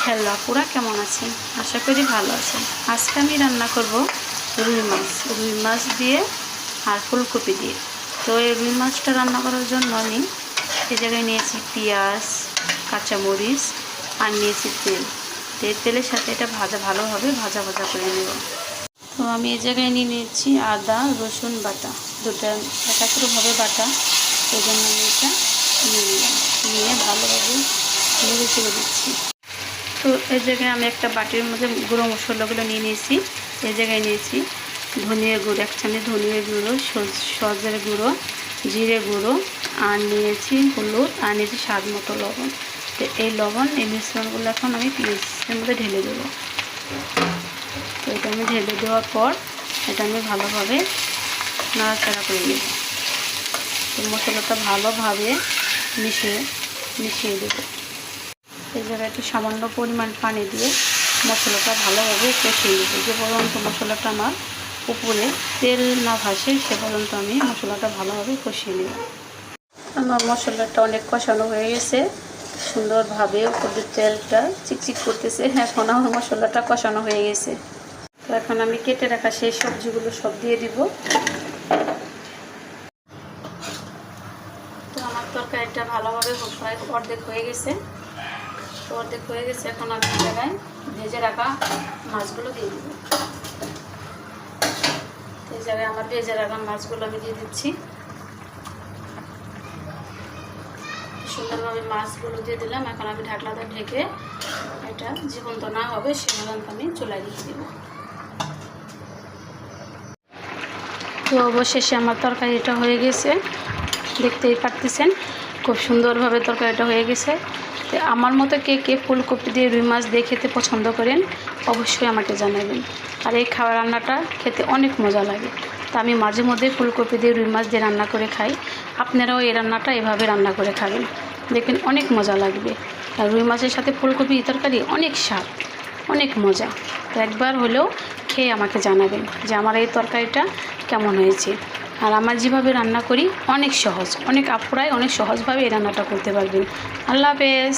Hello আপুরা, কেমন আছেন? আশা করি ভালো আছেন। আজকে আমি রান্না করব রুই মাছ দিয়ে আর ফুলকপি দিয়ে। তো এই রুই মাছটা রান্না করার জন্য আমি এই জায়গায় নিয়েছি পেঁয়াজ, কাঁচামরিচ আর নিয়েছি তেল। তেলের সাথে এটা ভালোভাবে ভাজা করে নেব। তো আমি এই জায়গায় নিয়েছি আদা রসুন বাটা, দুটা একাত্রভাবে বাটা। এই জন্য আমি এটা নিয়ে ভালোভাবে নেড়ে চেড়ে দিচ্ছি। তো এই জায়গায় আমি একটা বাটির মধ্যে গুঁড়ো মশলাগুলো নিয়ে নিয়েছি। এই জায়গায় নিয়েছি ধনিয়া গুঁড়ো, 1 চামচ ধনিয়া গুঁড়ো, সজের গুঁড়ো, জিরে গুঁড়ো, আর নিয়েছি হলুদ, আর নিয়েছি স্বাদ মতো লবণ। তো এই মিশ্রণগুলো এখন আমি পেঁয়াজের মধ্যে ঢেলে দেবো। তো এটা আমি ঢেলে দেওয়ার পর এটা আমি ভালোভাবে নাড়াচাড়া করে নেব। তো মশলাটা ভালোভাবে মিশিয়ে দেবো। এই জায়গায় একটু সামান্য পরিমাণ পানি দিয়ে মশলাটা ভালোভাবে কষিয়ে নেব। যে পর্যন্ত মশলাটা আমার উপরে তেল না ভাসে সে পর্যন্ত আমি মশলাটা ভালোভাবে কষিয়ে নেব। আমার মশলাটা অনেক কষানো হয়ে গেছে, সুন্দরভাবে উপরের তেলটা চিকচিক করতেছে। এখন আমার মশলাটা কষানো হয়ে গেছে। তো এখন আমি কেটে রাখা সেই সবজিগুলো সব দিয়ে দিব। তো আমার তরকারিটা ভালোভাবে অর্ধেক হয়ে গেছে। এখন আমি এই জায়গায় ভেজে রাখা মাছগুলো দিয়ে দিব। এই জায়গায় আমার ভেজে রাখা মাছগুলো আমি দিয়ে দিচ্ছি। সুন্দরভাবে মাছগুলো দিয়ে দিলাম। এখন আমি ঢাকনাটা ঢেকে এটা জীবন্ত না হবে সে পর্যন্ত আমি চুলায় রেখে দেব। তো অবশেষে আমার তরকারিটা হয়ে গেছে, দেখতেই পারতেছেন খুব সুন্দরভাবে তরকারিটা হয়ে গেছে। আমার মতো কে ফুলকপি দিয়ে রুই মাছ দিয়ে খেতে পছন্দ করেন অবশ্যই আমাকে জানাবেন। আর এই খাওয়া রান্নাটা খেতে অনেক মজা লাগে। তা আমি মাঝে মধ্যে ফুলকপি দিয়ে রুই মাছ দিয়ে রান্না করে খাই। আপনারাও এই রান্নাটা এভাবে রান্না করে খাবেন, দেখবেন অনেক মজা লাগবে। আর রুই মাছের সাথে ফুলকপি তরকারি অনেক স্বাদ, অনেক মজা। তো একবার হলেও খেয়ে আমাকে জানাবেন যে আমার এই তরকারিটা কেমন হয়েছে। আর আমার যেভাবে রান্না করি অনেক সহজ, অনেক আপুরাই অনেক সহজভাবে এই রান্নাটা করতে পারবেন। আল্লাহ হাফেজ।